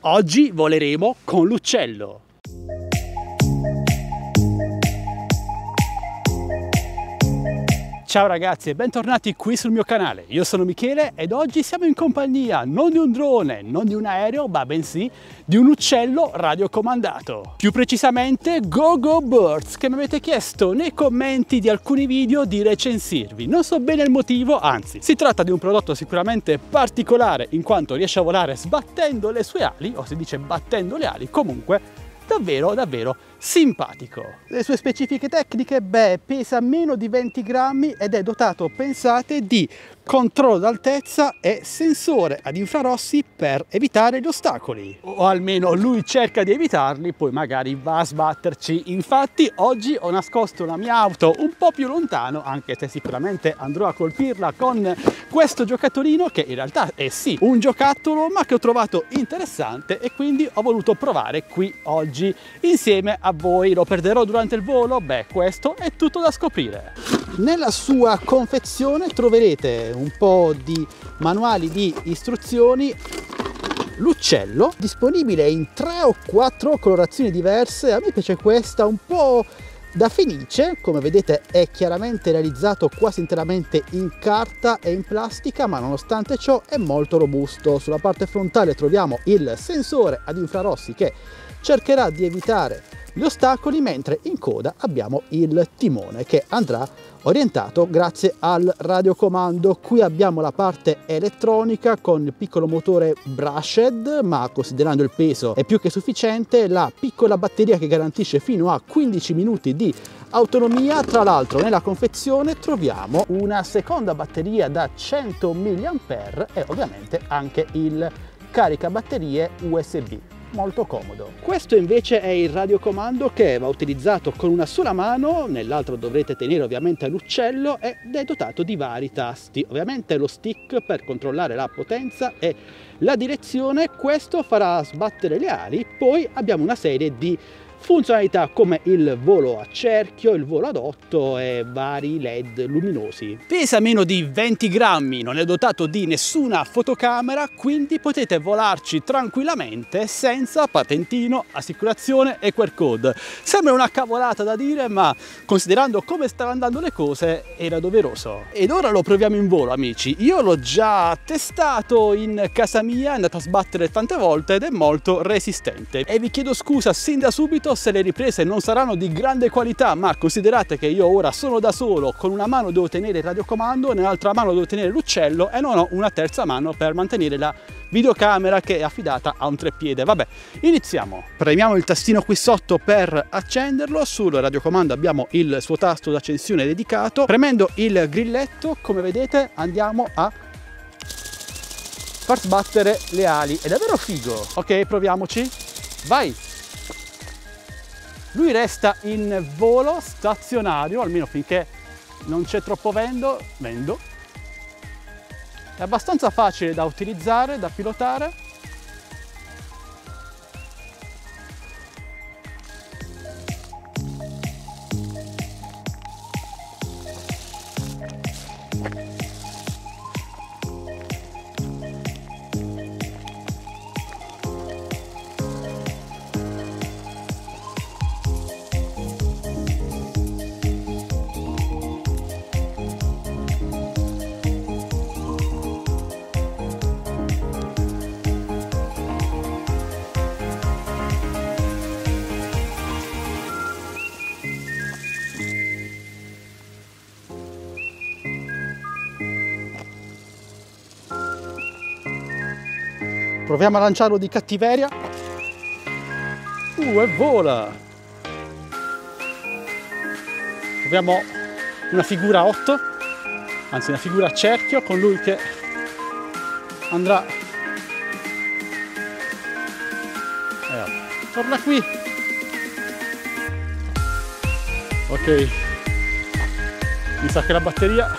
Oggi voleremo con l'uccello. Ciao ragazzi e bentornati qui sul mio canale. Io sono Michele ed oggi siamo in compagnia non di un drone, non di un aereo, ma bensì di un uccello radiocomandato. Più precisamente Gogo Birds, che mi avete chiesto nei commenti di alcuni video di recensirvi. Non so bene il motivo, anzi, si tratta di un prodotto sicuramente particolare in quanto riesce a volare sbattendo le sue ali, o si dice battendo le ali, comunque davvero simpatico. Le sue specifiche tecniche? Beh, pesa meno di 20 grammi ed è dotato, pensate, di controllo d'altezza e sensore ad infrarossi per evitare gli ostacoli. O almeno lui cerca di evitarli, poi magari va a sbatterci. Infatti oggi ho nascosto la mia auto un po' più lontano, anche se sicuramente andrò a colpirla con questo giocattolino, che in realtà è sì un giocattolo, ma che ho trovato interessante e quindi ho voluto provare qui oggi insieme a voi. Lo perderò durante il volo? Beh, questo è tutto da scoprire. Nella sua confezione troverete un po' di manuali di istruzioni, l'uccello, disponibile in 3 o 4 colorazioni diverse. A me piace questa un po' da fenice, come vedete è chiaramente realizzato quasi interamente in carta e in plastica, ma nonostante ciò è molto robusto. Sulla parte frontale troviamo il sensore ad infrarossi che cercherà di evitare gli ostacoli, mentre in coda abbiamo il timone che andrà orientato grazie al radiocomando. Qui abbiamo la parte elettronica con il piccolo motore brushed, ma considerando il peso è più che sufficiente, la piccola batteria che garantisce fino a 15 minuti di autonomia. Tra l'altro nella confezione troviamo una seconda batteria da 100 mAh e ovviamente anche il caricabatterie USB. Molto comodo. Questo invece è il radiocomando che va utilizzato con una sola mano, nell'altro dovrete tenere ovviamente l'uccello ed è dotato di vari tasti. Ovviamente lo stick per controllare la potenza e la direzione, questo farà sbattere le ali. Poi abbiamo una serie di funzionalità come il volo a cerchio, il volo ad 8 e vari LED luminosi. Pesa meno di 20 grammi, non è dotato di nessuna fotocamera, quindi potete volarci tranquillamente senza patentino, assicurazione e QR code. Sembra una cavolata da dire, ma considerando come stanno andando le cose era doveroso. Ed ora lo proviamo in volo, amici. Io l'ho già testato in casa mia, è andato a sbattere tante volte ed è molto resistente. E vi chiedo scusa sin da subito se le riprese non saranno di grande qualità, ma considerate che io ora sono da solo, con una mano devo tenere il radiocomando, nell'altra mano devo tenere l'uccello e non ho una terza mano per mantenere la videocamera che è affidata a un treppiede. Vabbè, iniziamo. Premiamo il tastino qui sotto per accenderlo. Sul radiocomando abbiamo il suo tasto d'accensione dedicato. Premendo il grilletto, come vedete, andiamo a far sbattere le ali. È davvero figo. Ok, proviamoci. Vai! Lui resta in volo stazionario, almeno finché non c'è troppo vento. È abbastanza facile da utilizzare, da pilotare. Proviamo a lanciarlo di cattiveria. E vola! Proviamo una figura 8, anzi una figura a cerchio, con lui che andrà. Torna qui. Ok. Mi sa che la batteria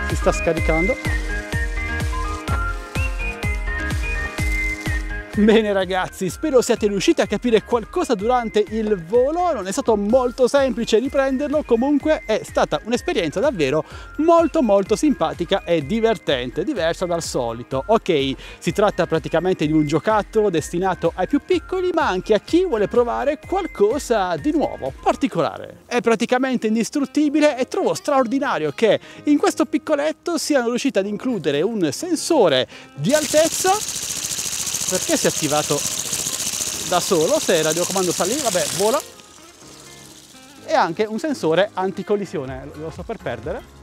si sta scaricando. Bene ragazzi, spero siate riusciti a capire qualcosa durante il volo, non è stato molto semplice riprenderlo, comunque è stata un'esperienza davvero molto simpatica e divertente, diversa dal solito. Ok, si tratta praticamente di un giocattolo destinato ai più piccoli, ma anche a chi vuole provare qualcosa di nuovo, particolare. È praticamente indistruttibile e trovo straordinario che in questo piccoletto siano riusciti ad includere un sensore di altezza. Perché si è attivato da solo? Se il radiocomando sta lì, vabbè, vola. E anche un sensore anticollisione, lo sto per perdere.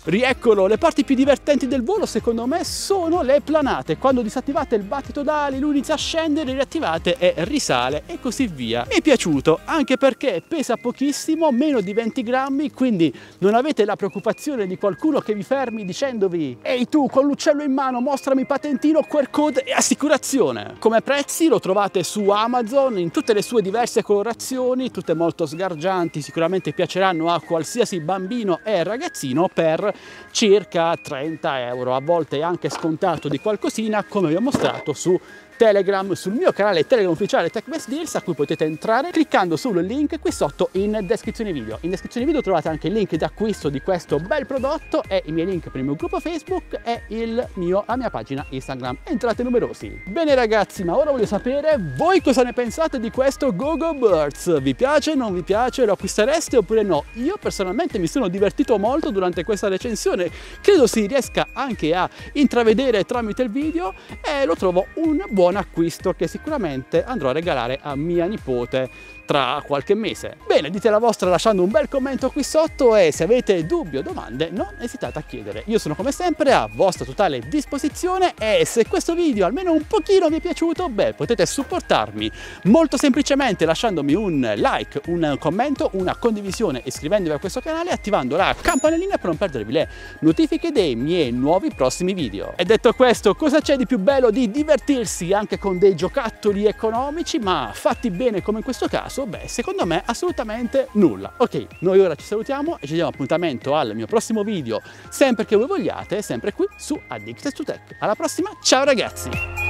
Rieccolo, le parti più divertenti del volo secondo me sono le planate. Quando disattivate il battito d'ali, lui inizia a scendere, riattivate e risale e così via. Mi è piaciuto anche perché pesa pochissimo, meno di 20 grammi, quindi non avete la preoccupazione di qualcuno che vi fermi dicendovi: ehi tu, con l'uccello in mano, mostrami patentino, QR code e assicurazione. Come prezzi lo trovate su Amazon in tutte le sue diverse colorazioni, tutte molto sgargianti, sicuramente piaceranno a qualsiasi bambino e ragazzino, per circa 30 euro, a volte è anche scontato di qualcosina, come vi ho mostrato su Telegram, sul mio canale Telegram ufficiale TechBest Deals, a cui potete entrare cliccando sul link qui sotto in descrizione video. In descrizione video trovate anche il link d'acquisto di questo bel prodotto e i miei link per il mio gruppo Facebook e la mia pagina Instagram. Entrate numerosi. Bene ragazzi, ma ora voglio sapere voi cosa ne pensate di questo Gogo Birds. Vi piace, non vi piace, lo acquistereste oppure no? Io personalmente mi sono divertito molto durante questa recensione, credo si riesca anche a intravedere tramite il video e lo trovo un buon acquisto che sicuramente andrò a regalare a mia nipote tra qualche mese. Bene, dite la vostra lasciando un bel commento qui sotto e se avete dubbi o domande non esitate a chiedere. Io sono come sempre a vostra totale disposizione e se questo video almeno un pochino vi è piaciuto, beh, potete supportarmi molto semplicemente lasciandomi un like, un commento, una condivisione, iscrivendovi a questo canale e attivando la campanellina per non perdervi le notifiche dei miei nuovi prossimi video. E detto questo, cosa c'è di più bello di divertirsi anche con dei giocattoli economici ma fatti bene come in questo caso? Beh, secondo me assolutamente nulla. Ok, noi ora ci salutiamo e ci diamo appuntamento al mio prossimo video, sempre che voi vogliate, sempre qui su Addicted to Tech. Alla prossima, ciao ragazzi!